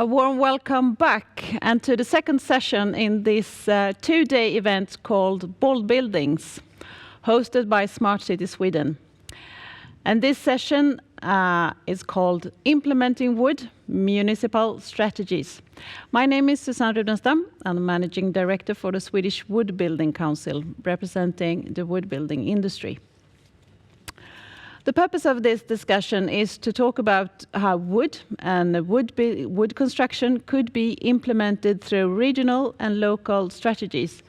A warm welcome back and to the second session in this two-day event called Bold Buildings, hosted by Smart City Sweden. And this session is called Implementing Wood, Municipal Strategies. My name is Susanne Rudenstam. I'm the Managing Director for the Swedish Wood Building Council, representing the wood building industry. The purpose of this discussion is to talk about how wood and wood construction could be implemented through regional and local strategies,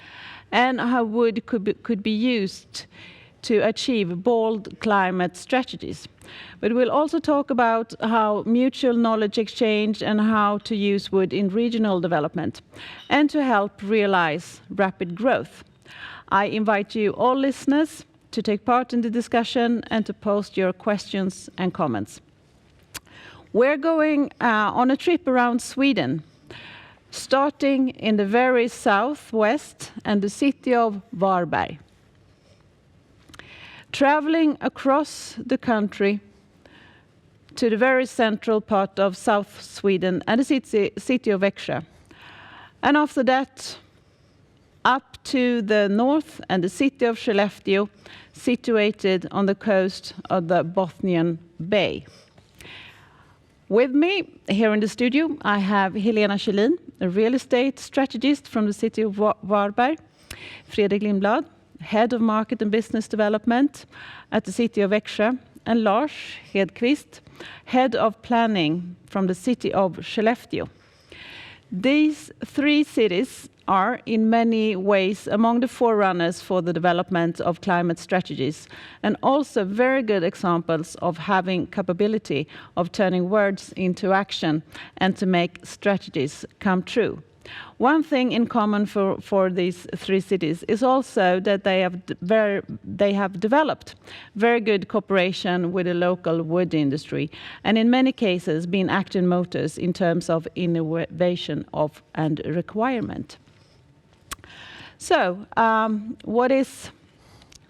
and how wood could be used to achieve bold climate strategies. But we'll also talk about how mutual knowledge exchange and how to use wood in regional development, and to help realize rapid growth. I invite you all listeners to take part in the discussion and to post your questions and comments. We're going on a trip around Sweden, starting in the very southwest and the city of Varberg. Traveling across the country to the very central part of South Sweden and the city of Växjö. And after that, up to the north and the city of Skellefteå, situated on the coast of the Bothnian Bay. With me here in the studio, I have Helena Kylin, a real estate strategist from the city of Varberg, Fredrik Lindblad, head of market and business development at the city of Växjö, and Lars Hedqvist, head of planning from the city of Skellefteå. These three cities are in many ways among the forerunners for the development of climate strategies, and also very good examples of having capability of turning words into action and to make strategies come true. One thing in common for these three cities is also that they have developed very good cooperation with the local wood industry, and in many cases been active motors in terms of innovation and requirement. So, what is...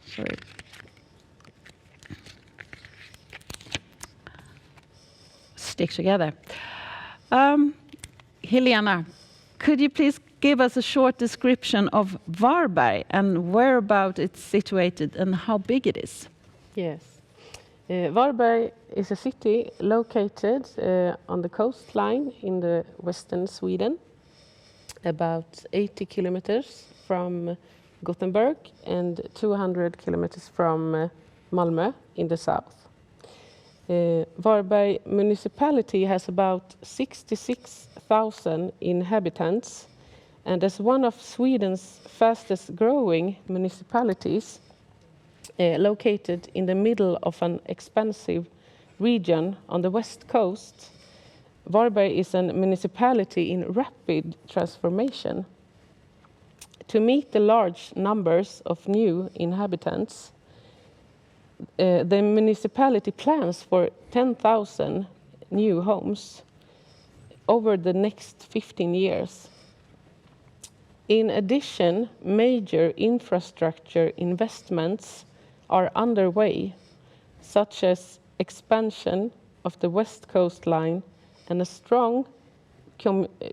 Sorry. Stick together. Helena, could you please give us a short description of Varberg and whereabout it's situated and how big it is? Yes. Varberg is a city located on the coastline in the western Sweden, about 80 kilometers from Gothenburg and 200 kilometers from Malmö in the south. Varberg municipality has about 66,000 inhabitants, and as one of Sweden's fastest growing municipalities, located in the middle of an expansive region on the west coast, Varberg is a municipality in rapid transformation. To meet the large numbers of new inhabitants, the municipality plans for 10,000 new homes over the next 15 years. In addition, major infrastructure investments are underway, such as expansion of the West Coast Line and a strong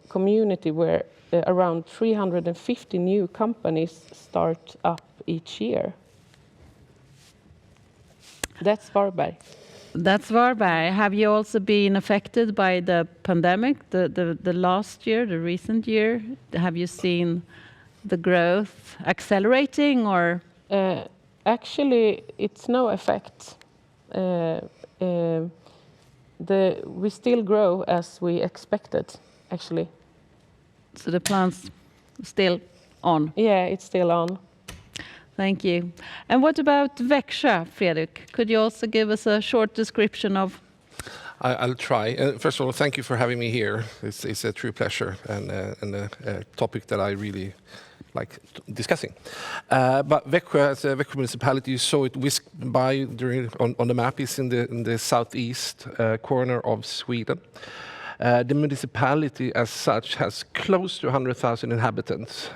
community where around 350 new companies start up each year. That's Varberg. That's Varberg. Have you also been affected by the pandemic, the last year, the recent year? Have you seen the growth accelerating or? Actually, it's no effect. We still grow as we expected, actually. So the plan's still on? Yeah, it's still on. Thank you. And what about Växjö, Fredrik? Could you also give us a short description of? I'll try. First of all, thank you for having me here. It's a true pleasure and a topic that I really like discussing. But Växjö, as a Växjö municipality, you saw it whisk by on the map, is in the southeast corner of Sweden. The municipality as such has close to 100,000 inhabitants,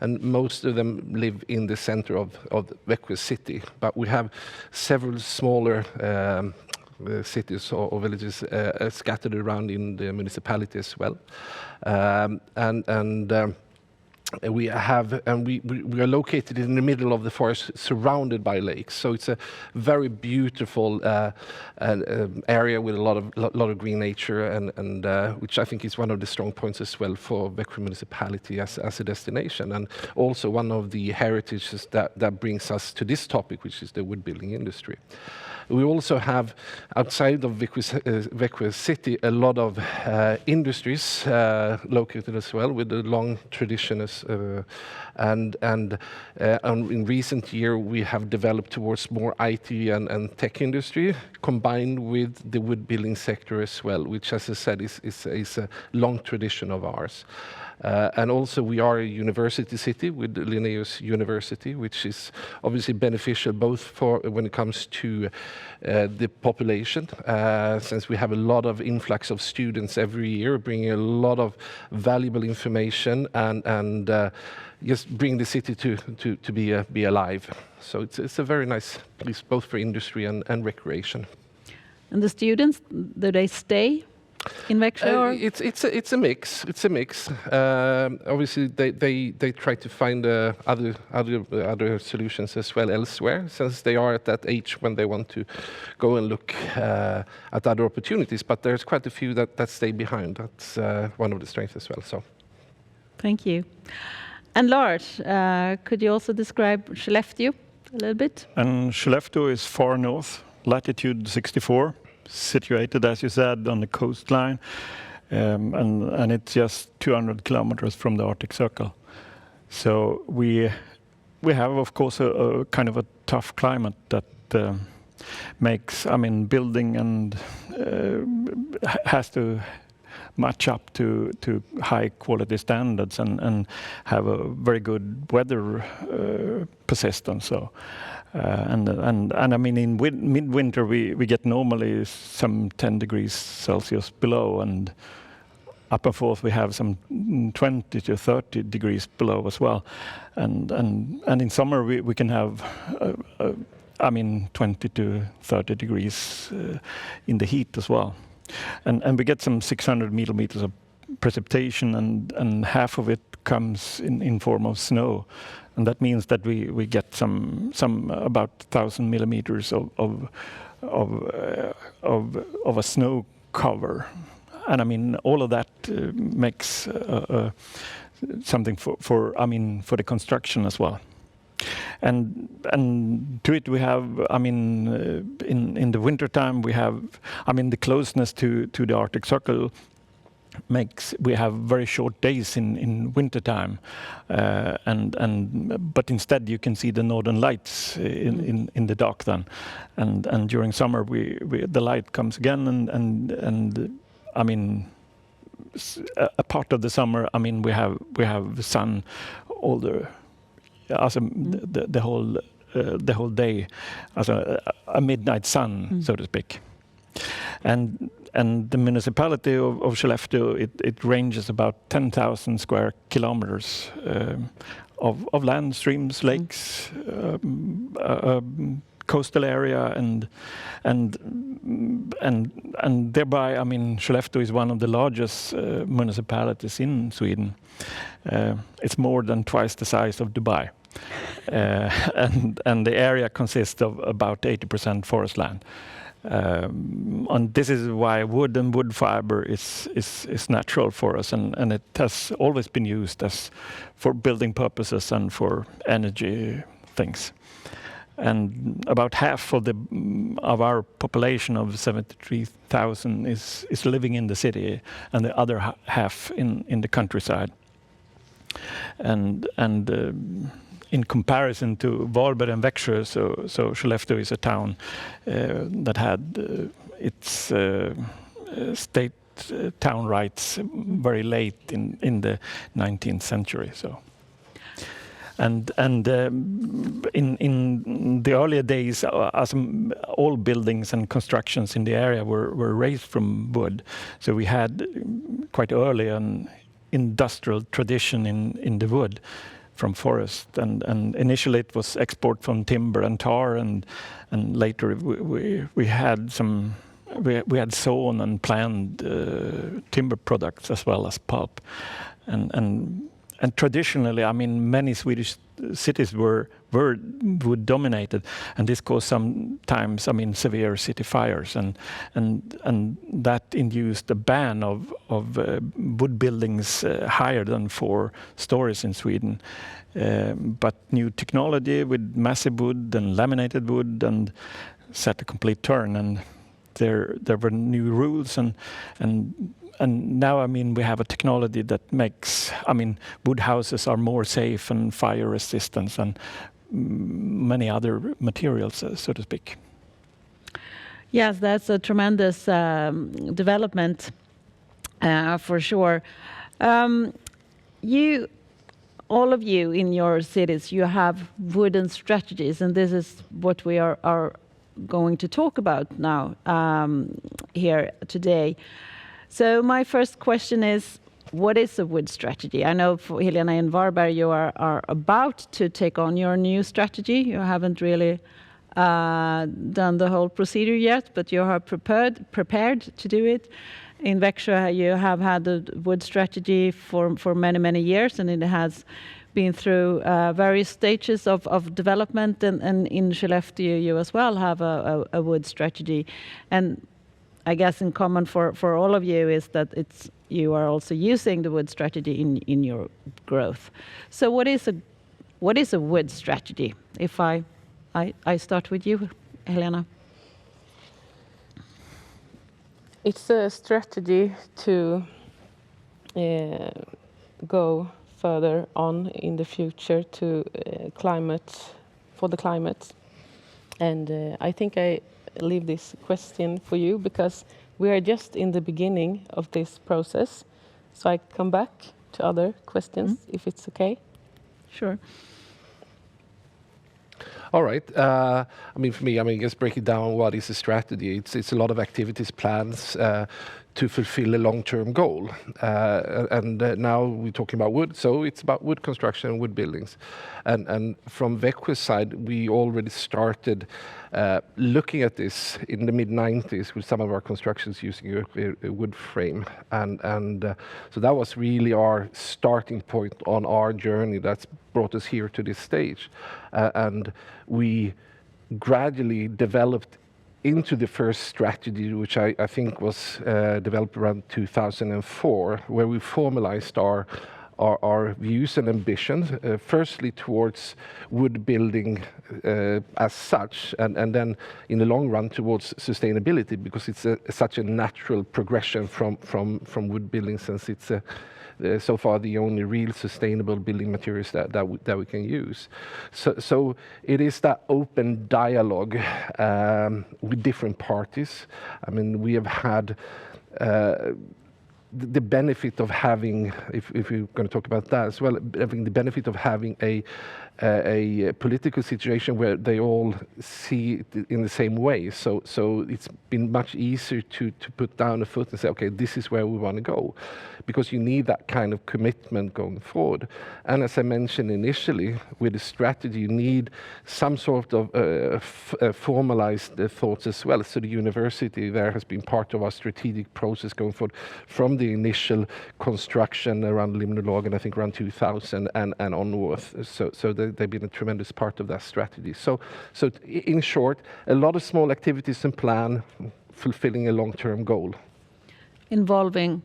and most of them live in the center of Växjö city. But we have several smaller cities or villages scattered around in the municipality as well. We are located in the middle of the forest, surrounded by lakes. So it's a very beautiful area with a lot of green nature, and which I think is one of the strong points as well for Växjö municipality as a destination, and also one of the heritages that brings us to this topic, which is the wood building industry. We also have, outside of Växjö city, a lot of industries located as well, with a long tradition. In recent year, we have developed towards more IT and tech industry, combined with the wood building sector as well, which, as I said, is a long tradition of ours. And also we are a university city with Linnaeus University, which is obviously beneficial both for when it comes to the population, since we have a lot of influx of students every year, bringing a lot of valuable information and just bring the city to be alive. So it's a very nice place both for industry and recreation. And the students, do they stay in Växjö? It's a mix. It's a mix. Obviously, they try to find other solutions as well elsewhere, since they are at that age when they want to go and look at other opportunities. But there's quite a few that stay behind. That's one of the strengths as well. So, thank you. And Lars, could you also describe Skellefteå a little bit? And Skellefteå is far north, latitude 64. Situated, as you said, on the coastline, and it's just 200 kilometers from the Arctic Circle. So we have, of course, a kind of a tough climate that makes, building and has to match up to high quality standards and have a very good weather persistence. So. And in midwinter we get normally some 10 degrees Celsius below, and up and forth we have some 20 to 30 degrees below as well. And in summer we can have 20 to 30 degrees in the heat as well. And we get some 600 millimeters of precipitation, and half of it comes in form of snow. And that means that we get some about 1,000 millimeters of a snow cover, and all of that makes something for the construction as well. And to it we have, in the winter time we have, the closeness to the Arctic Circle makes we have very short days in winter time, but instead you can see the northern lights in the dark then, and during summer the light comes again, and a part of the summer we have the sun all the whole day, as a midnight sun, so to speak. And the municipality of Skellefteå, it ranges about 10,000 square kilometers of land, streams, lakes, coastal area, and thereby, Skellefteå is one of the largest municipalities in Sweden. It's more than twice the size of Dubai, and the area consists of about 80% forest land. And this is why wood and wood fiber is natural for us, and it has always been used for building purposes and for energy things. And about half of our population of 73,000 is living in the city, and the other half in the countryside. And in comparison to Varberg and Växjö, so Skellefteå is a town that had its state town rights very late in the 19th century. So, and in the earlier days, as all buildings and constructions in the area were raised from wood, so we had quite early an industrial tradition in the wood from forest, and initially it was export from timber and tar, and later we had some we had sawn and planed timber products as well as pulp, and traditionally, I mean, many Swedish cities were wood dominated, and this caused sometimes, I mean, severe city fires, and that induced a ban of wood buildings higher than 4 stories in Sweden. But new technology with massive wood and laminated wood and set a complete turn, and there were new rules, and now, I mean, we have a technology that makes, I mean, wood houses are more safe and fire resistant and many other materials, so to speak. Yes, that's a tremendous development, for sure. All of you in your cities, you have wooden strategies, and this is what we are going to talk about now here today. So my first question is, what is a wood strategy? I know for Helena in Varberg, you are about to take on your new strategy. You haven't really done the whole procedure yet, but you are prepared to do it. In Växjö, you have had the wood strategy for many years, and it has been through various stages of development. And in Skellefteå, you as well have a wood strategy. And I guess in common for all of you is that you are also using the wood strategy in your growth. So what is a wood strategy? If I start with you, Helena. It's a strategy to go further on in the future to for the climate. And I think I leave this question for you because we are just in the beginning of this process. So I come back to other questions if it's okay. Sure. All right. I mean, for me, I mean, just break it down. What is a strategy? It's a lot of activities, plans to fulfill a long-term goal. And now we're talking about wood, so it's about wood construction and wood buildings. And from Växjö's side, we already started looking at this in the mid-90s with some of our constructions using a wood frame. And so that was really our starting point on our journey that's brought us here to this stage. And we gradually developed into the first strategy, which I think was developed around 2004, where we formalized our views and ambitions, firstly towards wood building as such, and then in the long run towards sustainability, because it's such a natural progression from wood building, since it's so far the only real sustainable building materials that we can use. So it is that open dialogue with different parties. I mean, we have had the benefit of having, if we're going to talk about that as well, having the benefit of having a political situation where they all see it in the same way. So it's been much easier to put down a foot and say, okay, this is where we want to go, because you need that kind of commitment going forward. And as I mentioned initially, with the strategy, you need some sort of formalized thoughts as well. So the university there has been part of our strategic process going forward from the initial construction around Lindblad, and I think around 2000 and onwards. So they've been a tremendous part of that strategy. So in short, a lot of small activities and plan fulfilling a long-term goal. Involving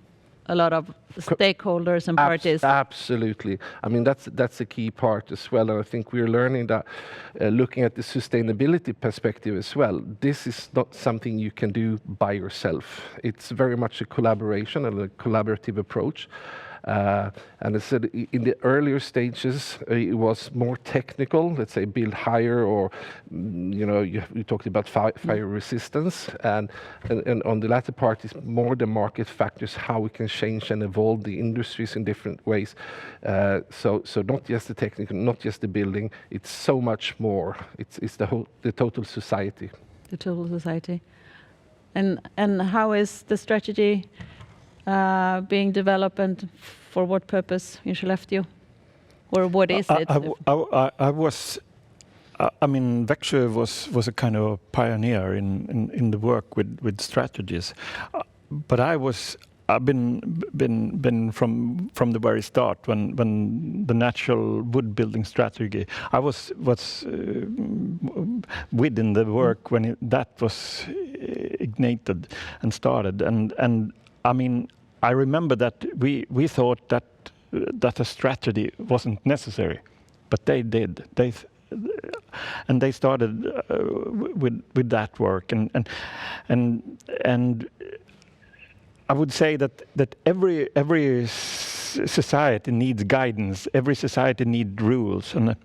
a lot of stakeholders and parties. Absolutely. I mean, that's a key part as well. And I think we're learning that looking at the sustainability perspective as well, this is not something you can do by yourself. It's very much a collaboration and a collaborative approach. And I said in the earlier stages, it was more technical, let's say build higher, or, you talked about fire resistance. And on the latter part is more the market factors, how we can change and evolve the industries in different ways. So not just the technical, not just the building, it's so much more. It's the total society. The total society. And how is the strategy being developed, and for what purpose in Skellefteå? Or what is it? I mean, Växjö was a kind of a pioneer in the work with strategies, but I've been from the very start when the natural wood building strategy. I was within the work when that was ignited and started, and I mean, I remember that we thought that a strategy wasn't necessary, but they did. They started with that work, and I would say that every society needs guidance. Every society needs rules and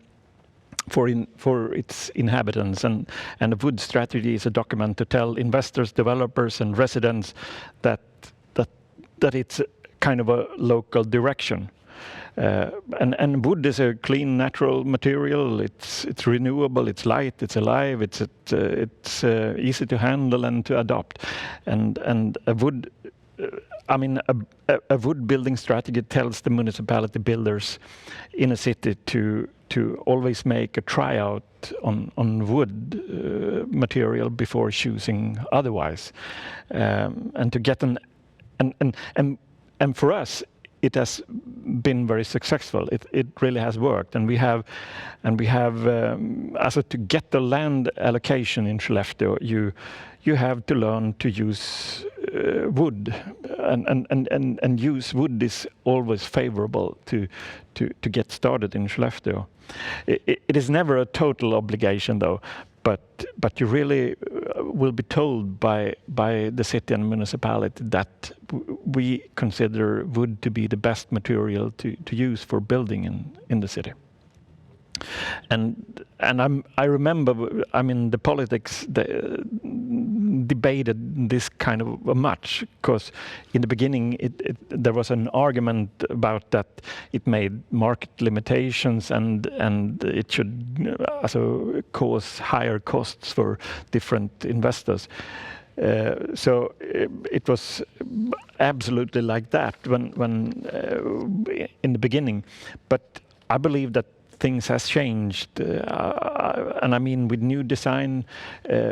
for its inhabitants, and a wood strategy is a document to tell investors, developers, and residents that it's a kind of a local direction. And wood is a clean, natural material. It's renewable. It's light. It's alive. It's easy to handle and to adopt. And a wood, I mean, a wood building strategy tells the municipality builders in a city to always make a tryout on wood material before choosing otherwise, and to get and for us, it has been very successful. It really has worked, and we have also to get the land allocation in Skellefteå, you have to learn to use wood, and use wood is always favorable to get started in Skellefteå. It is never a total obligation though, but you really will be told by the city and municipality that we consider wood to be the best material to use for building in the city. And I remember, I mean, the politics debated this kind of much, because in the beginning there was an argument about that it made market limitations and it should also cause higher costs for different investors. So it was absolutely like that when in the beginning, but I believe that things has changed, and I mean with new design,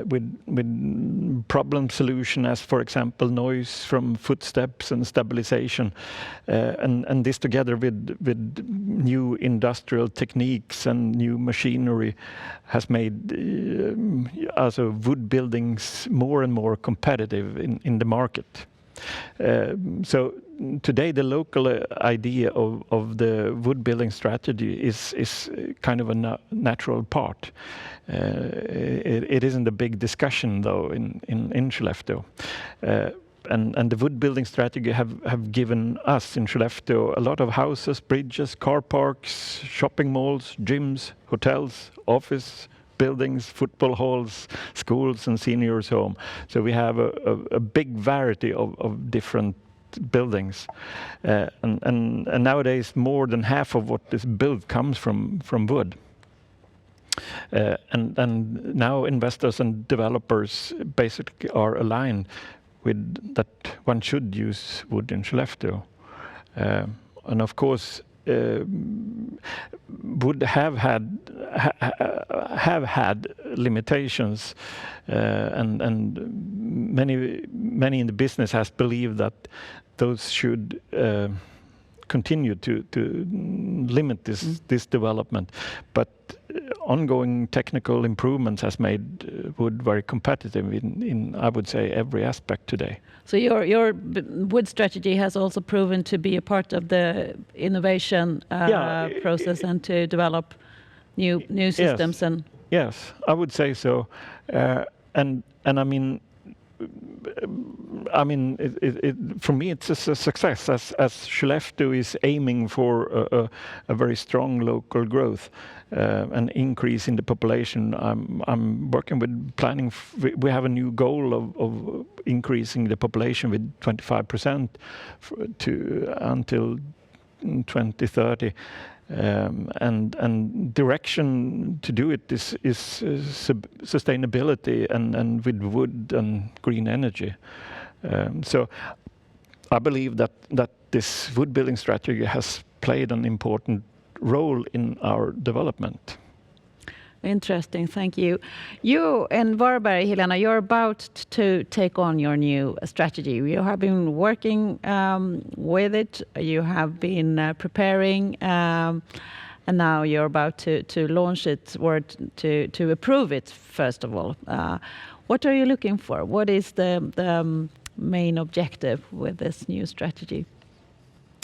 with problem solution, as for example noise from footsteps and stabilization, and this together with new industrial techniques and new machinery has made also wood buildings more and more competitive in the market. So today the local idea of the wood building strategy is kind of a natural part. It isn't a big discussion though in Skellefteå. And the wood building strategy have given us in Skellefteå a lot of houses, bridges, car parks, shopping malls, gyms, hotels, office buildings, football halls, schools, and seniors' home. So we have a big variety of different buildings, and nowadays more than half of what is built comes from wood. And now investors and developers basically are aligned with that one should use wood in Skellefteå, and of course. Would have had limitations, and many in the business has believed that those should continue to limit this development, but ongoing technical improvements has made wood very competitive in I would say every aspect today. So your wood strategy has also proven to be a part of the innovation process and to develop new systems. Yes. And yes, I would say so, and I mean. For me, it's a success as Skellefteå is aiming for a very strong local growth, an increase in the population. I'm working with planning. We have a new goal of increasing the population with 25% until 2030. And direction to do it is sustainability and with wood and green energy. So I believe that this wood building strategy has played an important role in our development. Interesting, thank you. You in Varberg, Helena, you're about to take on your new strategy. You have been working with it, you have been preparing, and now you're about to launch it or to approve it, first of all. What are you looking for? What is the main objective with this new strategy?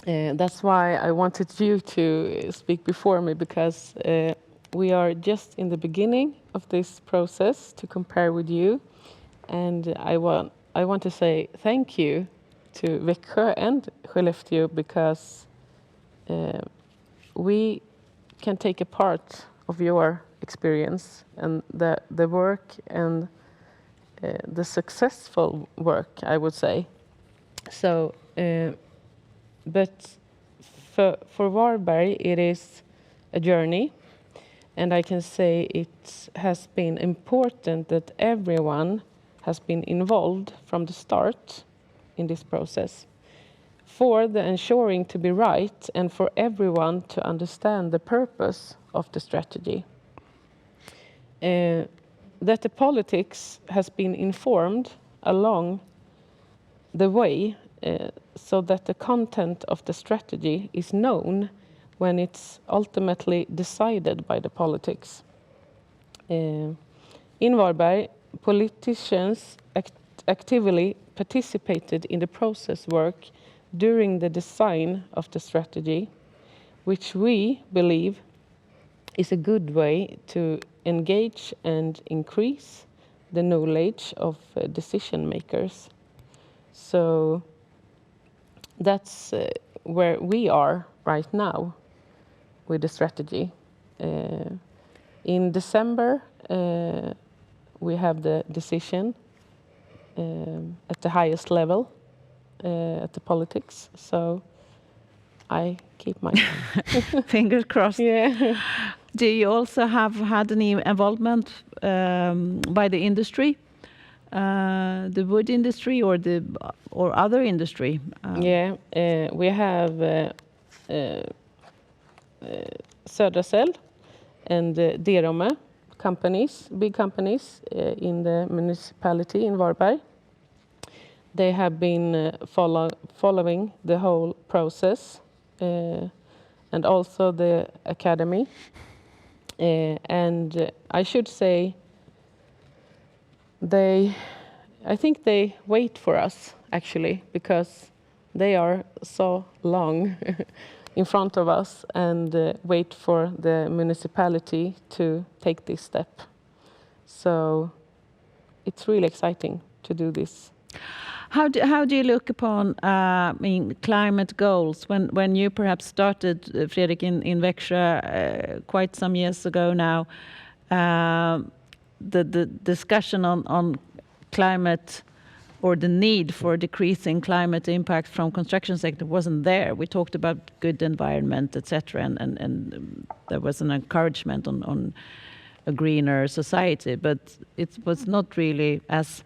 That's why I wanted you to speak before me, because we are just in the beginning of this process to compare with you, and I want to say thank you to Växjö and Skellefteå, because we can take a part of your experience and the work and the successful work, I would say. So, but for Varberg, it is a journey. And I can say it has been important that everyone has been involved from the start in this process, for the ensuring to be right and for everyone to understand the purpose of the strategy. That the politics has been informed along the way, so that the content of the strategy is known when it's ultimately decided by the politics. In Varberg, politicians actively participated in the process work during the design of the strategy, which we believe is a good way to engage and increase the knowledge of decision makers. So that's where we are right now with the strategy. In December, we have the decision at the highest level at the politics. So I keep my Fingers crossed. Yeah. Do you also have had any involvement by the industry, the wood industry, or other industry? Yeah, we have Södercell and Derome companies, big companies in the municipality in Varberg. They have been following the whole process, and also the academy. And I should say, I think they wait for us, actually, because they are so long in front of us and wait for the municipality to take this step. So it's really exciting to do this. How do you look upon climate goals? When you perhaps started, Fredrik, in Växjö quite some years ago now, the discussion on climate or the need for decreasing climate impact from construction sector wasn't there. We talked about good environment, etc., and there was an encouragement on a greener society, but it was not really as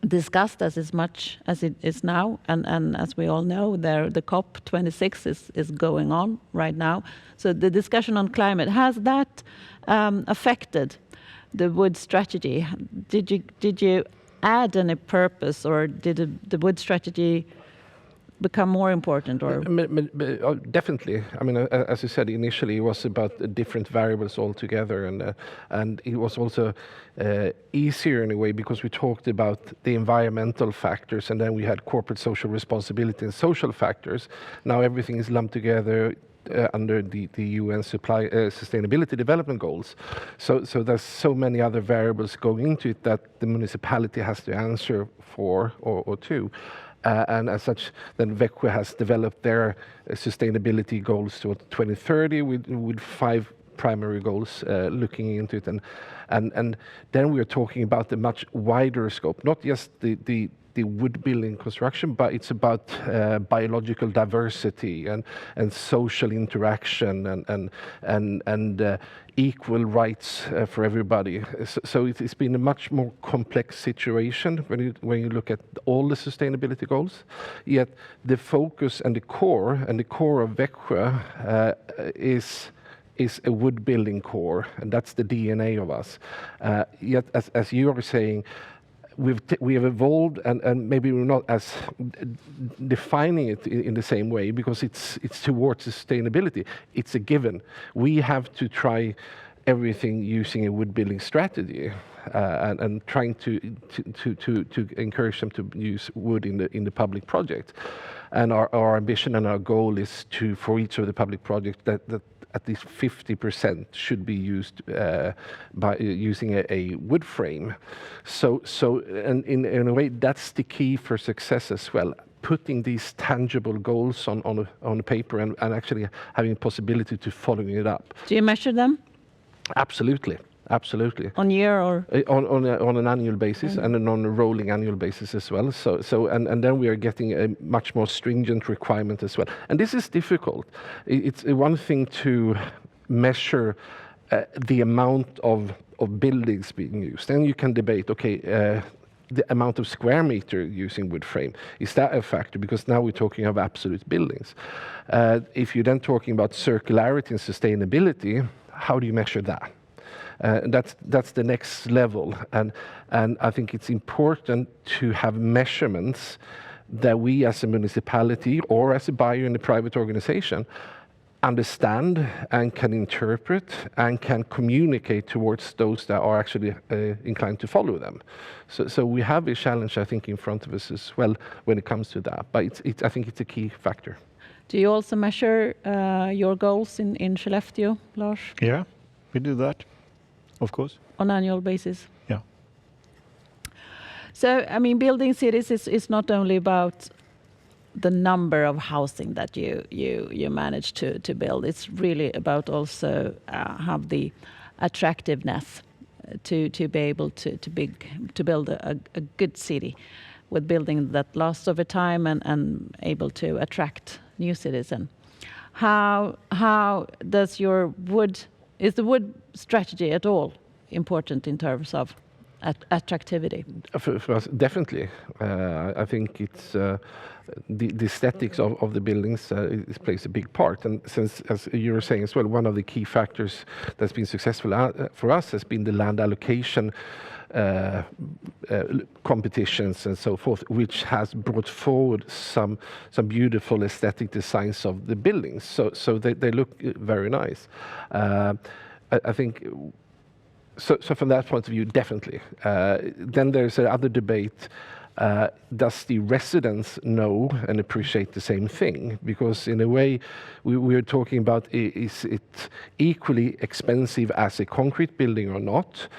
discussed as much as it is now, and as we all know, the COP26 is going on right now. So the discussion on climate, has that affected the wood strategy? Did you add any purpose, or did the wood strategy become more important? Or definitely. I mean, as you said initially, it was about different variables altogether, and it was also easier in a way because we talked about the environmental factors, and then we had corporate social responsibility and social factors. Now everything is lumped together under the UN Sustainability Development Goals. So there's so many other variables going into it that the municipality has to answer for or to. And as such, then Växjö has developed their sustainability goals to 2030 with 5 primary goals looking into it. And then we are talking about a much wider scope, not just the wood building construction, but it's about biological diversity and social interaction and equal rights for everybody. So it's been a much more complex situation when you look at all the sustainability goals. Yet the focus and the core of Växjö is is a wood building core, and that's the DNA of us. Yet, as you are saying, we have evolved, and maybe we're not as defining it in the same way, because it's towards sustainability. It's a given. We have to try everything using a wood building strategy, and trying to encourage them to use wood in the public project. And our ambition and our goal is to, for each of the public projects, that at least 50% should be used by using a wood frame. So and in a way, that's the key for success as well. Putting these tangible goals on paper and actually having a possibility to following it up. Do you measure them? Absolutely. Absolutely. On year or? On an annual basis, and then on a rolling annual basis as well. And then we are getting a much more stringent requirement as well. And this is difficult. It's one thing to measure the amount of buildings being used. Then you can debate, okay, the amount of square meter using wood frame, is that a factor? Because now we're talking of absolute buildings. If you're then talking about circularity and sustainability, how do you measure that? That's the next level, and I think it's important to have measurements that we as a municipality or as a buyer in a private organization understand and can interpret and can communicate towards those that are actually inclined to follow them. So we have a challenge, I think, in front of us as well when it comes to that. But I think it's a key factor. Do you also measure your goals in Skellefteå, Lars? Yeah, we do that. Of course. On annual basis? Yeah. So, I mean, building cities is not only about the number of housing that you manage to build. It's really about also have the attractiveness to be able to build a good city with building that lasts over time and able to attract new citizens. How does your is the wood strategy at all important in terms of attractivity? For us, definitely. I think it's the aesthetics of the buildings plays a big part. And since, as you were saying as well, one of the key factors that's been successful for us has been the land allocation competitions and so forth, which has brought forward some beautiful aesthetic designs of the buildings. So they look very nice. I think so. From that point of view, definitely. Then there's another debate. Does the residents know and appreciate the same thing? Because in a way, we're talking about, is it equally expensive as a concrete building or not?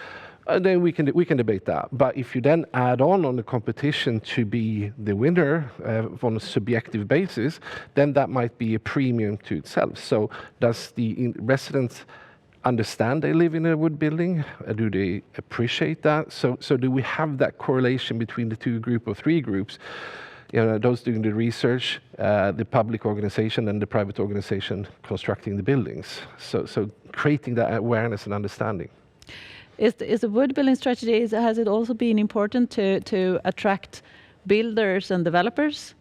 Then we can debate that. But if you then add on the competition to be the winner on a subjective basis, then that might be a premium to itself. So does the residents understand they live in a wood building? Do they appreciate that? So do we have that correlation between the three groups? You know, those doing the research, the public organization and the private organization constructing the buildings. So creating that awareness and understanding. Is the wood building strategy, has it also been important to attract builders and developers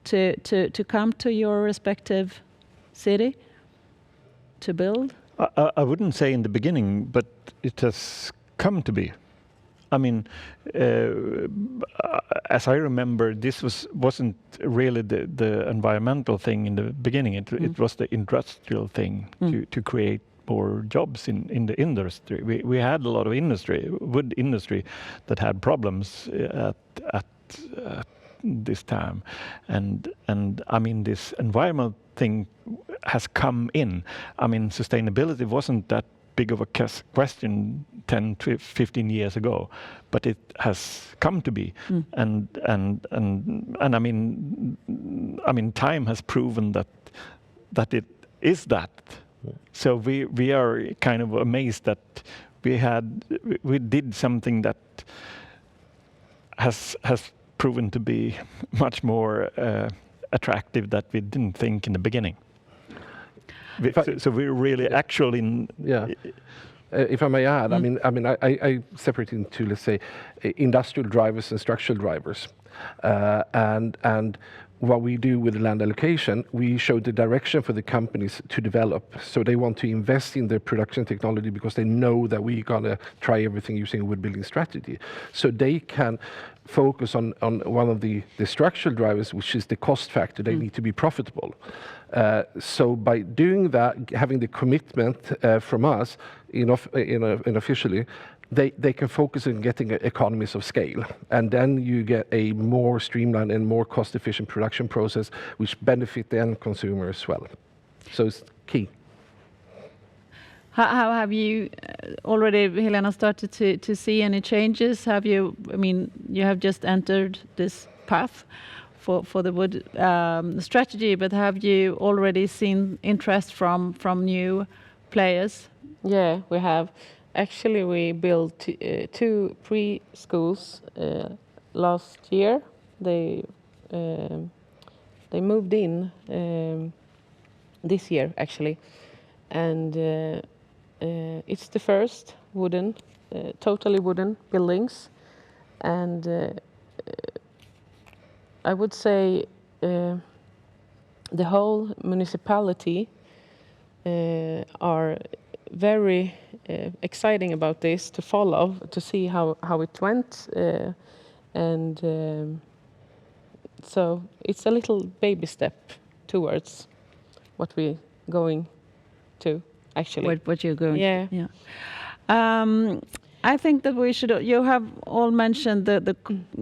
to come to your respective city to build? I wouldn't say in the beginning, but it has come to be. I mean, as I remember, this wasn't really the environmental thing in the beginning. It was the industrial thing to create more jobs in the industry. We had a lot of wood industry that had problems at this time, and I mean, this environmental thing has come in. I mean, sustainability wasn't that big of a question 10 to 15 years ago, but it has come to be. And I mean time has proven that it is that. So we are kind of amazed that we did something that has proven to be much more attractive that we didn't think in the beginning. So we're really actually if I may add, I separate into, let's say, industrial drivers and structural drivers, and what we do with the land allocation, we show the direction for the companies to develop. So they want to invest in their production technology because they know that we're gonna try everything using a wood building strategy. So they can focus on one of the structural drivers, which is the cost factor. They need to be profitable. So by doing that, having the commitment from us, officially, they can focus on getting economies of scale, and then you get a more streamlined and more cost-efficient production process, which benefit the end consumer as well. So it's key. How have you already, Helena, started to see any changes? Have you? I mean, you have just entered this path for the wood strategy, but have you already seen interest from new players? Yeah, we have. Actually, we built 2 preschools last year. They moved in this year, actually, and it's the first wooden, totally wooden buildings, and I would say the whole municipality are very exciting about this, to follow, to see how it went, and so it's a little baby step towards what we're going to, actually. What you're going Yeah. to, yeah. I think that we should. You have all mentioned the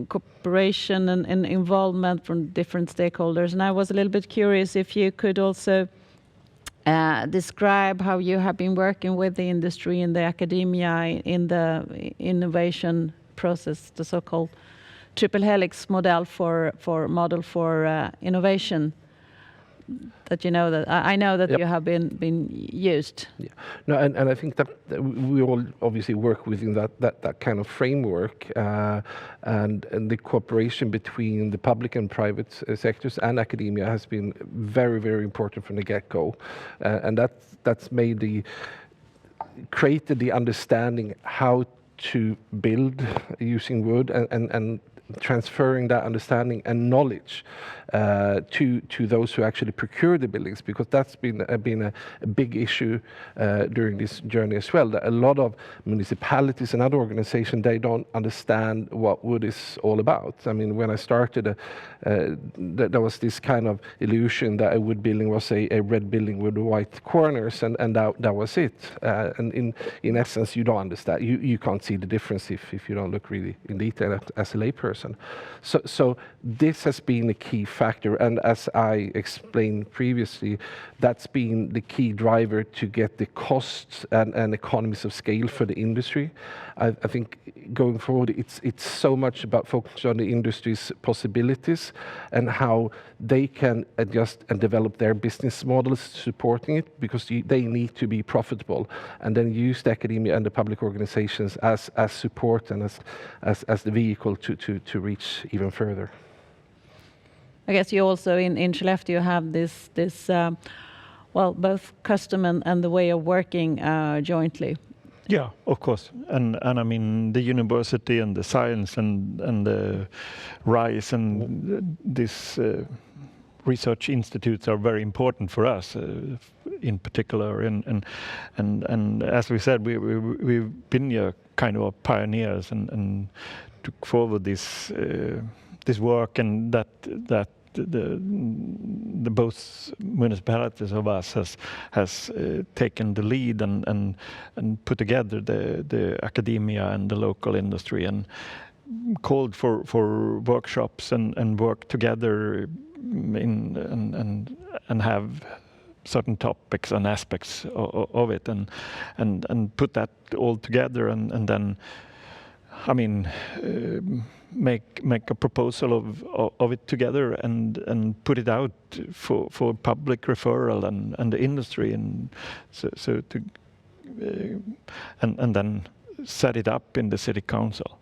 cooperation and involvement from different stakeholders, and I was a little bit curious if you could also describe how you have been working with the industry and the academia in the innovation process, the so-called triple helix model for innovation. That you know that I know that you have been used. Yeah. No, and I think that we all obviously work within that kind of framework, and the cooperation between the public and private sectors and academia has been very, very important from the get-go, and that's created the understanding how to build using wood and transferring that understanding and knowledge to those who actually procure the buildings, because that's been a big issue during this journey as well. That a lot of municipalities and other organizations, they don't understand what wood is all about. I mean, when I started, there was this kind of illusion that a wood building was a red building with white corners, and that was it. And in essence, you don't understand. You can't see the difference if you don't look really in detail as a layperson. So this has been a key factor, and as I explained previously, that's been the key driver to get the costs and economies of scale for the industry. I think going forward, it's so much about focusing on the industry's possibilities and how they can adjust and develop their business models supporting it, because they need to be profitable, and then use the academia and the public organizations as support and as the vehicle to reach even further. I guess you also in Skellefteå have this both custom and the way of working jointly. Yeah, of course, and I mean the university and the science and the RISE and this research institutes are very important for us, in particular, and as we said, we've been kind of pioneers and took forward this work, and that the both municipalities of us has taken the lead and put together the academia and the local industry, and called for workshops and work together and have certain topics and aspects of it, and put that all together, and then, I mean, make a proposal of it together and put it out for public referral and the industry, and so to and then set it up in the city council.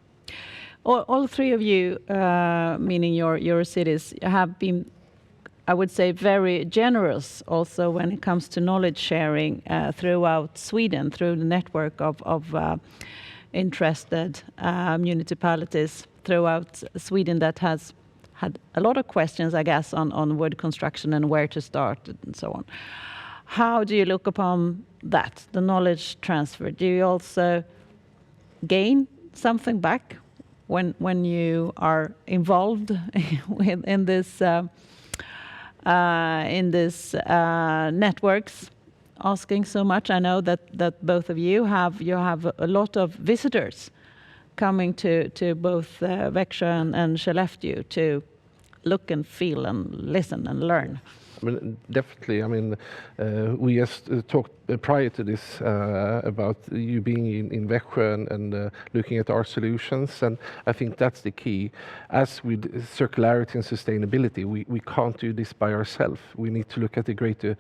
All three of you, meaning your cities, have been, I would say, very generous also when it comes to knowledge sharing throughout Sweden, through the network of interested municipalities throughout Sweden that has had a lot of questions, I guess, on wood construction and where to start and so on. How do you look upon that, the knowledge transfer? Do you also gain something back when you are involved in this networks, asking so much? I know that both of you have a lot of visitors coming to both Växjö and Skellefteå to look and feel and listen and learn. I mean, definitely. I mean, we just talked prior to this about you being in Växjö and looking at our solutions, and I think that's the key. As with circularity and sustainability, we can't do this by ourselves. We need to look at the greater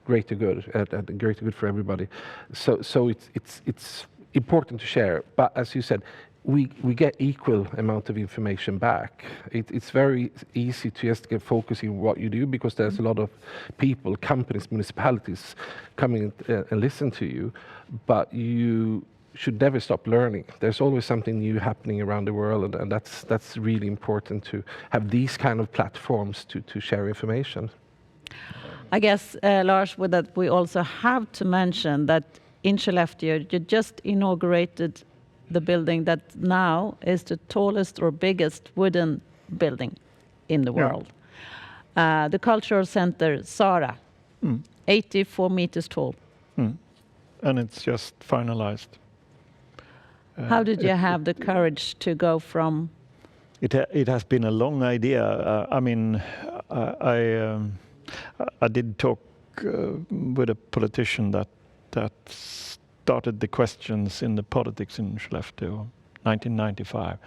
good, at the greater good for everybody. So it's important to share. But as you said, we get equal amount of information back. It's very easy to just get focusing on what you do, because there's a lot of people, companies, municipalities coming and listen to you, but you should never stop learning. There's always something new happening around the world, and that's really important to have these kind of platforms to share information. I guess, Lars, with that we also have to mention that in Skellefteå you just inaugurated the building that now is the tallest or biggest wooden building in the world. The cultural center, Sara, 84 meters tall. And it's just finalized. How did you have the courage to go from? It has been a long idea. I mean, I did talk with a politician that started the questions in the politics in Skellefteå, 1995,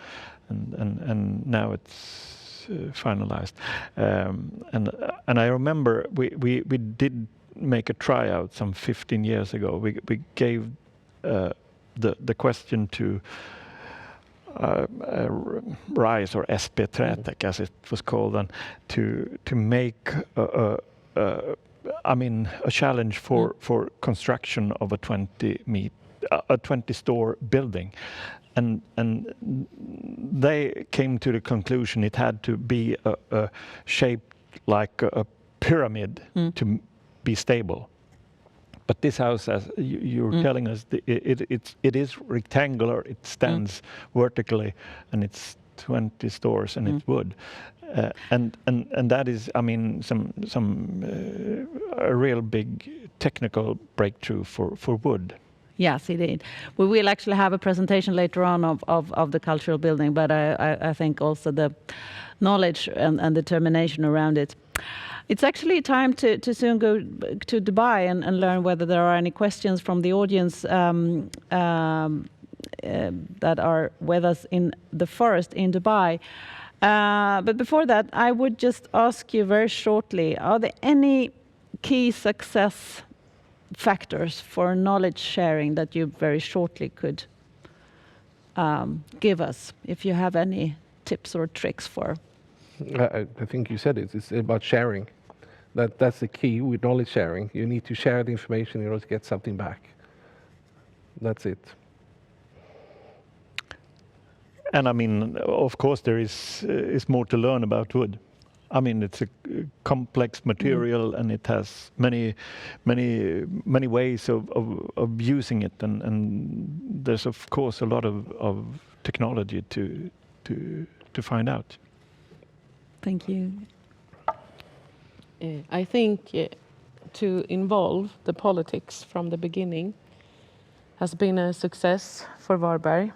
and now it's finalized. And I remember we did make a tryout some 15 years ago. We gave the question to RISE or SP Trätek, as it was called, and to make a challenge for construction of a 20-store building, and they came to the conclusion it had to be shaped like a pyramid to be stable. But this house, as you're telling us, it is rectangular. It stands vertically, and it's 20 stores, and it's wood. And that is, I mean, a real big technical breakthrough for wood. Yes, indeed. We will actually have a presentation later on of the cultural building, but I think also the knowledge and determination around it. It's actually time to soon go to Dubai and learn whether there are any questions from the audience that are with us in the forest in Dubai. But before that, I would just ask you very shortly, are there any key success factors for knowledge sharing that you very shortly could give us, if you have any tips or tricks for? I think you said it. It's about sharing. That's the key with knowledge sharing. You need to share the information in order to get something back. That's it. And I mean, of course, there is more to learn about wood. I mean, it's a complex material, and it has many ways of using it, and there's of course a lot of technology to find out. Thank you. I think to involve the politics from the beginning has been a success for Varberg,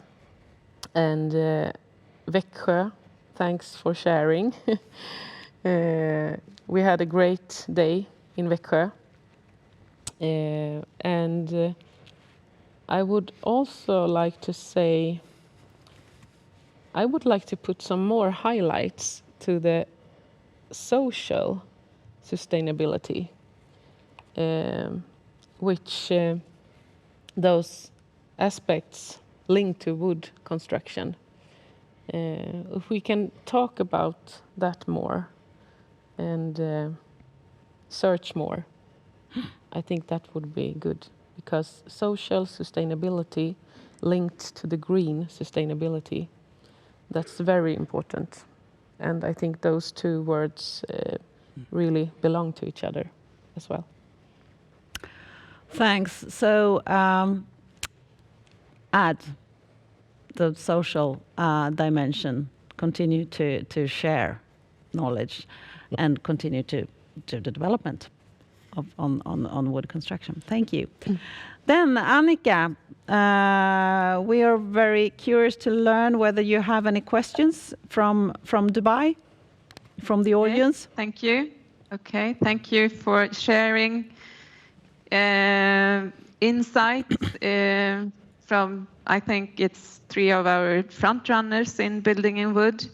and Växjö, thanks for sharing. We had a great day in Växjö, and I would also like to say I would like to put some more highlights to the social sustainability, which those aspects linked to wood construction. If we can talk about that more and search more, I think that would be good, because social sustainability linked to the green sustainability, that's very important. and I think those two words really belong to each other as well. Thanks. So add the social dimension, continue to share knowledge, and continue to the development on wood construction. Thank you. Then Annika, we are very curious to learn whether you have any questions from Dubai, from the audience. Okay, thank you. Okay, thank you for sharing insights from, I think it's 3 of our front runners in building in wood.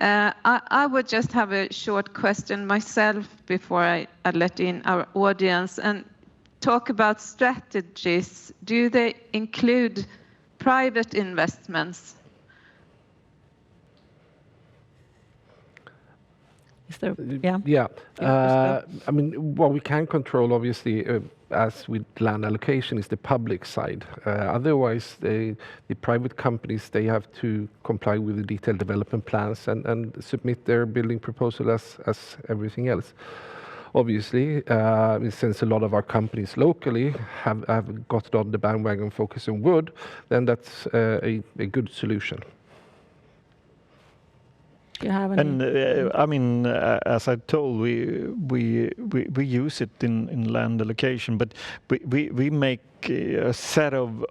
I would just have a short question myself before I let in our audience and talk about strategies. Do they include private investments? Is there? Yeah. Yeah. I mean, what we can control, obviously, as with land allocation, is the public side. Otherwise, the private companies, they have to comply with the detailed development plans and submit their building proposal as everything else. Obviously, since a lot of our companies locally have got on the bandwagon focus on wood, then that's a good solution. Do you have any? And I mean, as I told, we use it in land allocation, but we make a set of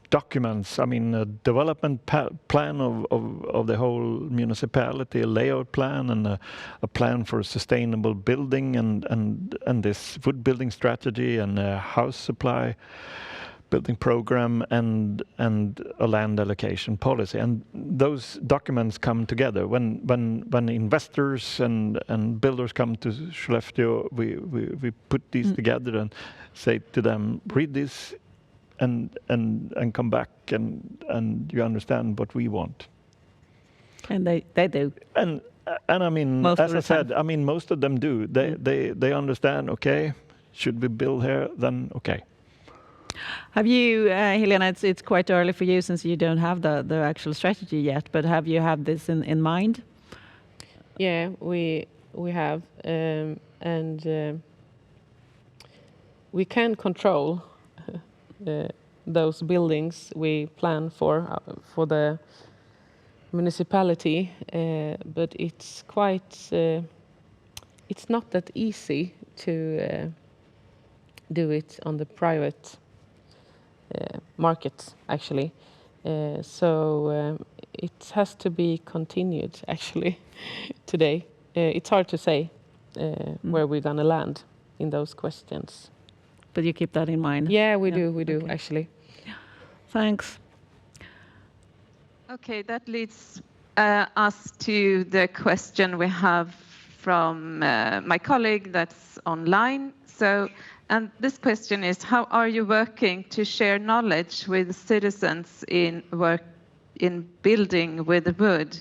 documents. I mean, a development plan of the whole municipality, a layout plan, and a plan for sustainable building, and this wood building strategy, and a house supply building program, and a land allocation policy. And those documents come together when investors and builders come to Skellefteå. We put these together and say to them, read this and come back and you understand what we want. And they do. And I mean, Most as of I the said, time. I mean, most of them do. They understand. Okay, should we build here? Then okay. Have you, Helena? It's quite early for you since you don't have the actual strategy yet. But have you had this in mind? Yeah, we have, and we can control those buildings we plan for the municipality, but it's quite it's not that easy to do it on the private market, actually. So it has to be continued, actually, today. It's hard to say where we're going to land in those questions. But you keep that in mind? Yeah, we do, Okay. actually. Thanks. Okay, that leads us to the question we have from my colleague that's online. So, and this question is, how are you working to share knowledge with citizens in building with wood?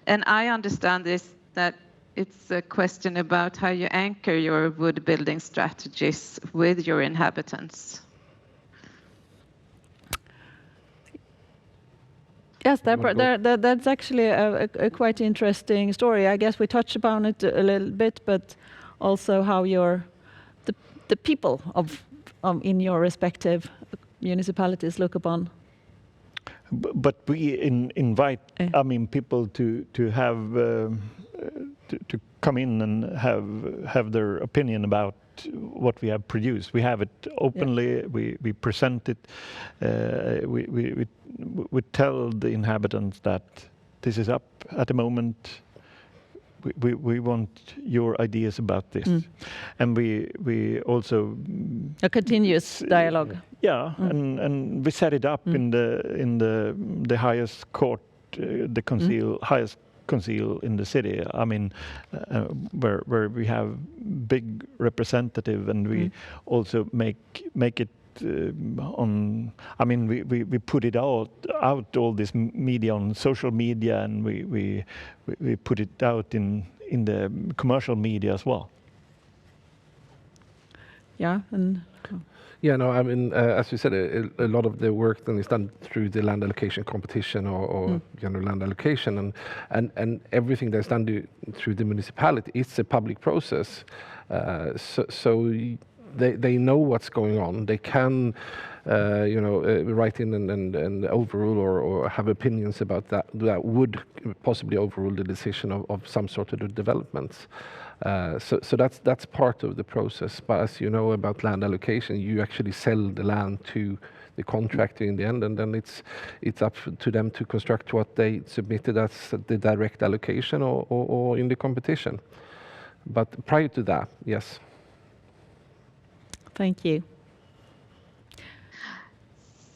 And I understand that it's a question about how you anchor your wood building strategies with your inhabitants. Yes, that's actually a quite interesting story. I guess we touched upon it a little bit, but also how the people in your respective municipalities look upon. But we invite, I mean, people to have to come in and have their opinion about what we have produced. We have it openly. Yeah. We present it. We tell the inhabitants that this is up at the moment. We want your ideas about this, and we also a continuous dialogue. Yeah, and we set it up in the highest court, the highest council in the city. I mean, where we have big representative, and we also make it on. I mean, we put it out all this media on social media, and we put it out in the commercial media as well. Yeah, and Yeah, no, I mean, as you said, a lot of the work then is done through the land allocation competition or general land allocation, and everything that's done through the municipality, it's a public process. So they know what's going on. They can, write in and overrule or have opinions about that would possibly overrule the decision of some sort of developments. So that's part of the process. But as you know about land allocation, you actually sell the land to the contractor in the end, and then it's up to them to construct what they submitted as the direct allocation or in the competition. But prior to that, yes. Thank you.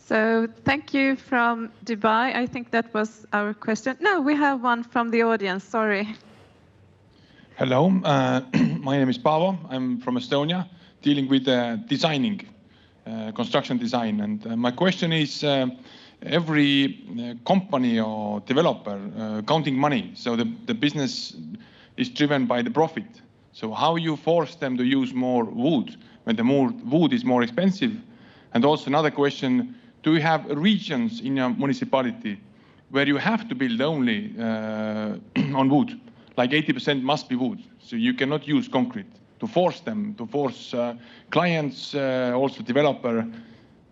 So thank you from Dubai. I think that was our question. No, we have one from the audience. Sorry. Hello, my name is Paavo. I'm from Estonia, dealing with designing, construction design. And my question is, every company or developer counting money, so the business is driven by the profit. So how you force them to use more wood when the more wood is more expensive? And also another question, do you have regions in your municipality where you have to build only on wood? Like 80% must be wood, so you cannot use concrete to force them, to force clients, also developer,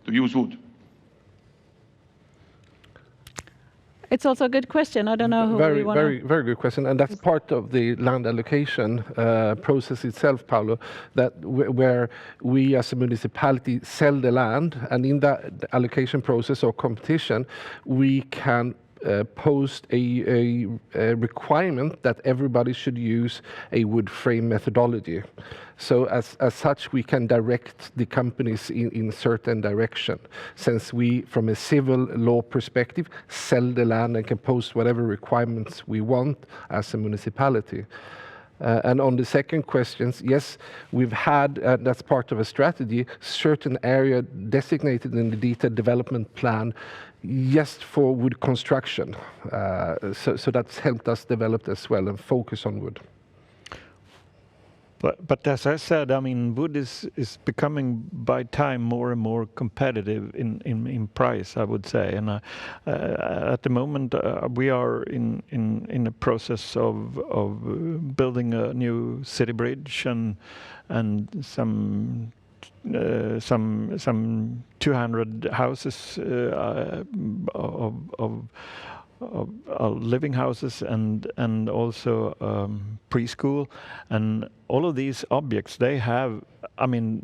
to use wood. It's also a good question. I don't know who we want. Very good question, and that's part of the land allocation process itself, Paolo. That where we as a municipality sell the land, and in that allocation process or competition, we can post a requirement that everybody should use a wood frame methodology. So as such, we can direct the companies in certain direction, since we, from a civil law perspective, sell the land and can post whatever requirements we want as a municipality. And on the second questions, yes, we've had, that's part of a strategy, certain area designated in the detailed development plan just for wood construction. So that's helped us develop as well and focus on wood. But as I said, I mean, wood is becoming by time more and more competitive in price, I would say. And at the moment, we are in a process of building a new city bridge and some 200 houses of living houses and also preschool, and all of these objects, they have, I mean,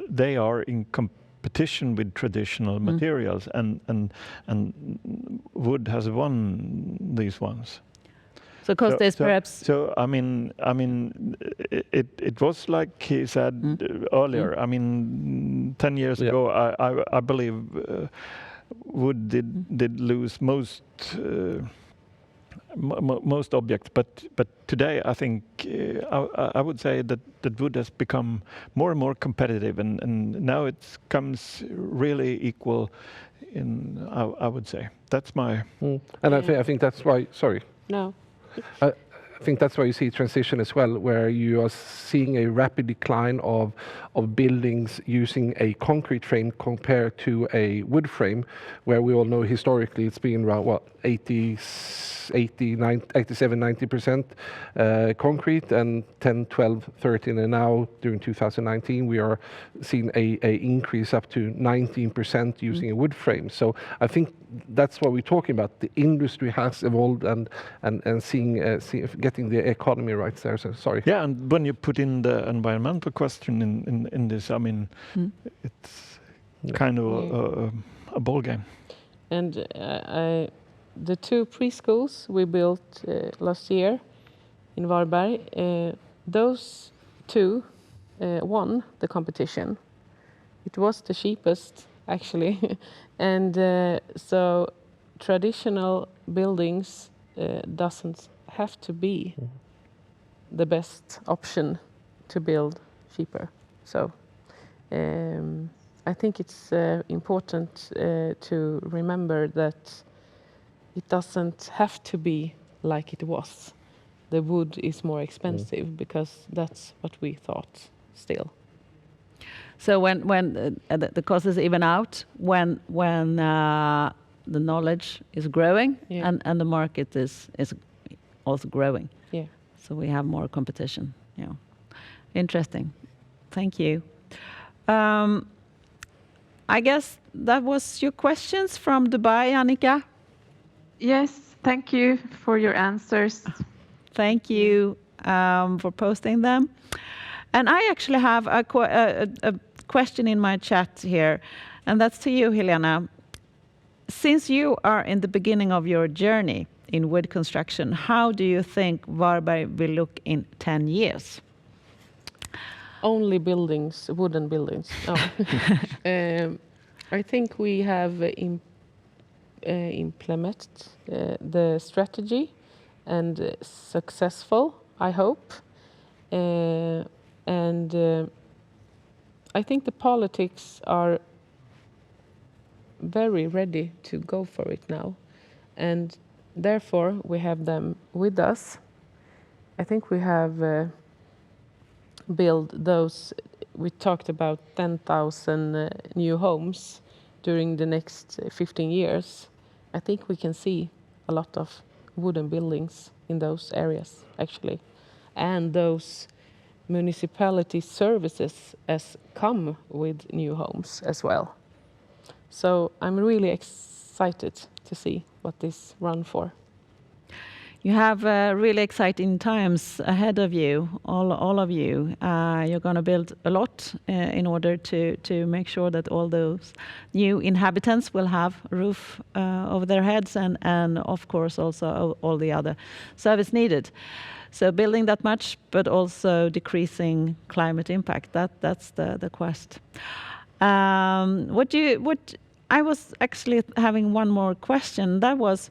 they are in competition with traditional materials, and wood has won these ones. So, because there's perhaps. So I mean, it was like he said earlier. I mean, 10 years ago, I believe wood did lose most objects, but today I think I would say that wood has become more and more competitive, and now it comes really equal. I would say that's my. And I think that's why. Sorry. No. I think that's why you see transition as well, where you are seeing a rapid decline of buildings using a concrete frame compared to a wood frame, where we all know historically it's been around 87-90% concrete and 10, 12, 13, and now during 2019 we are seeing a increase up to 19% using a wood frame. So I think that's what we're talking about. The industry has evolved and getting the economy right there. So sorry. Yeah, and when you put in the environmental question in this, I mean, it's kind of a ball game. And the two preschools we built last year in Varberg, those two won the competition. It was the cheapest, actually. And so traditional buildings doesn't have to be the best option to build cheaper. So I think it's important to remember that it doesn't have to be like it was. The wood is more expensive because that's what we thought still. So when the cost is even out, when the knowledge is growing, and the market is also growing. Yeah. So we have more competition. Yeah. Interesting. Thank you. I guess that was your questions from Dubai, Annika. Yes, thank you for your answers. Thank you for posting them. And I actually have a question in my chat here, and that's to you, Helena. Since you are in the beginning of your journey in wood construction, how do you think Varberg will look in 10 years? Only buildings, wooden buildings. No. I think we have implemented the strategy and successful, I hope. And I think the politics are very ready to go for it now. And therefore, we have them with us. I think we have built those, we talked about 10,000 new homes during the next 15 years. I think we can see a lot of wooden buildings in those areas, actually. And those municipality services as come with new homes as well. So I'm really excited to see what this run for. You have really exciting times ahead of you, all of you. You're going to build a lot in order to make sure that all those new inhabitants will have a roof over their heads and of course also all the other service needed. So building that much, but also decreasing climate impact. That's the quest. I was actually having one more question. That was,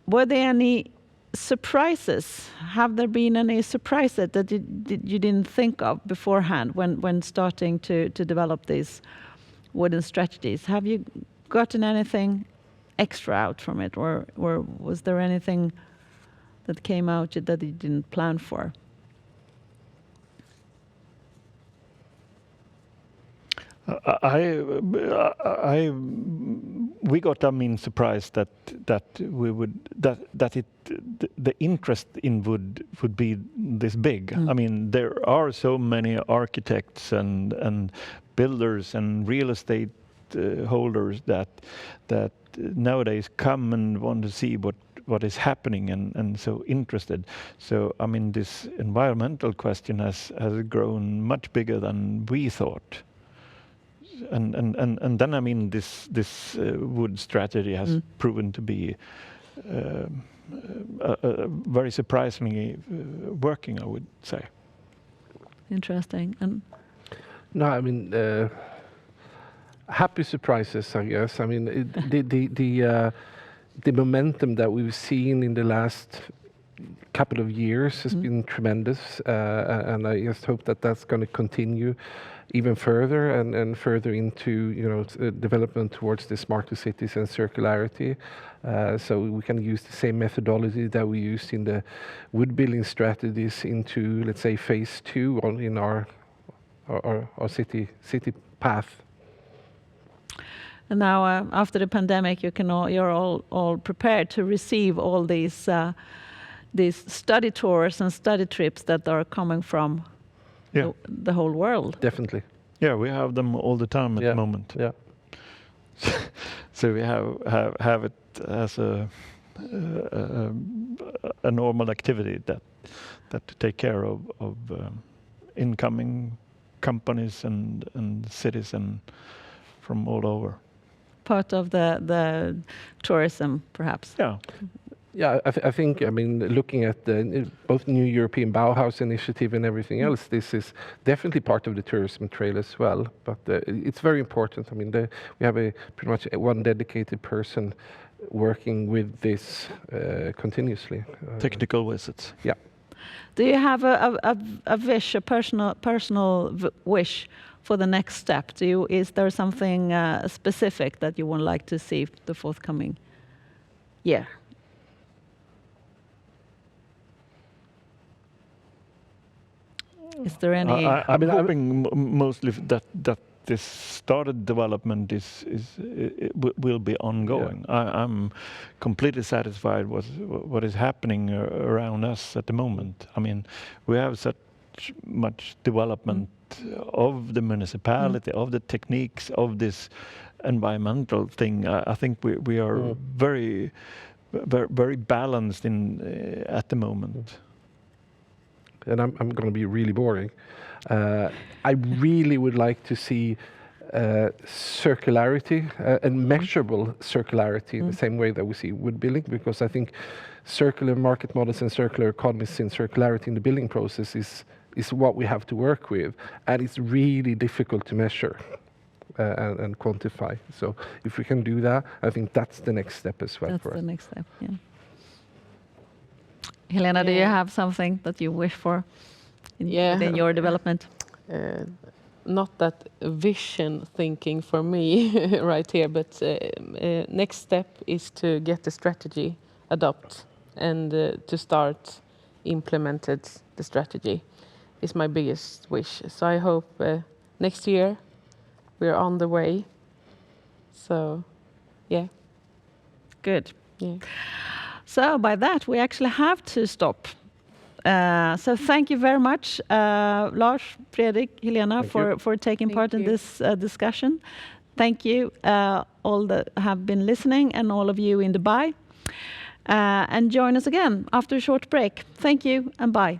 were there any surprises? Have there been any surprises that you didn't think of beforehand when starting to develop these wooden strategies? Have you gotten anything extra out from it, or was there anything that came out that you didn't plan for? We got surprised that the interest in wood would be this big. I mean, there are so many architects and builders and real estate holders that nowadays come and want to see what is happening and so interested. So I mean, this environmental question has grown much bigger than we thought. And then I mean, this wood strategy has proven to be very surprisingly working, I would say. Interesting. And no, I mean, happy surprises, I guess. I mean, the momentum that we've seen in the last couple of years has been tremendous, and I just hope that that's going to continue even further and further into development towards the smarter cities and circularity. So we can use the same methodology that we used in the wood building strategies into, let's say, phase 2 in our city path. And now, after the pandemic, you're all prepared to receive all these study tours and study trips that are coming from the whole world. Definitely. Yeah, we have them all the time at the moment. Yeah. So we have it as a normal activity that to take care of incoming companies and cities and from all over. Part of the tourism, perhaps. Yeah. Yeah, I think, I mean, looking at both New European Bauhaus initiative and everything else, this is definitely part of the tourism trail as well. But it's very important. I mean, we have pretty much one dedicated person working with this continuously. Technical visits. Yeah. Do you have a wish, a personal wish for the next step? Is there something specific that you would like to see the forthcoming year? Is there any? I'm hoping mostly that this started development will be ongoing. Yeah. I'm completely satisfied with what is happening around us at the moment. I mean, we have such much development of the municipality, of the techniques, of this environmental thing. I think we are very balanced at the moment. And I'm going to be really boring. I really would like to see circularity and measurable circularity in the same way that we see wood building, because I think circular market models and circular economies and circularity in the building process is what we have to work with, and it's really difficult to measure and quantify. So if we can do that, I think that's the next step as well. That's the next step, yeah. Helena, do you have something that you wish for in your development? Not that vision thinking for me right here, but next step is to get the strategy adopted and to start implemented the strategy is my biggest wish. So I hope next year we're on the way. So, yeah. Good. Yeah. So by that, we actually have to stop. So thank you very much, Lars, Fredrik, Helena, for taking part in this discussion. Thank you, all that have been listening, and all of you in Dubai. And join us again after a short break. Thank you, and bye.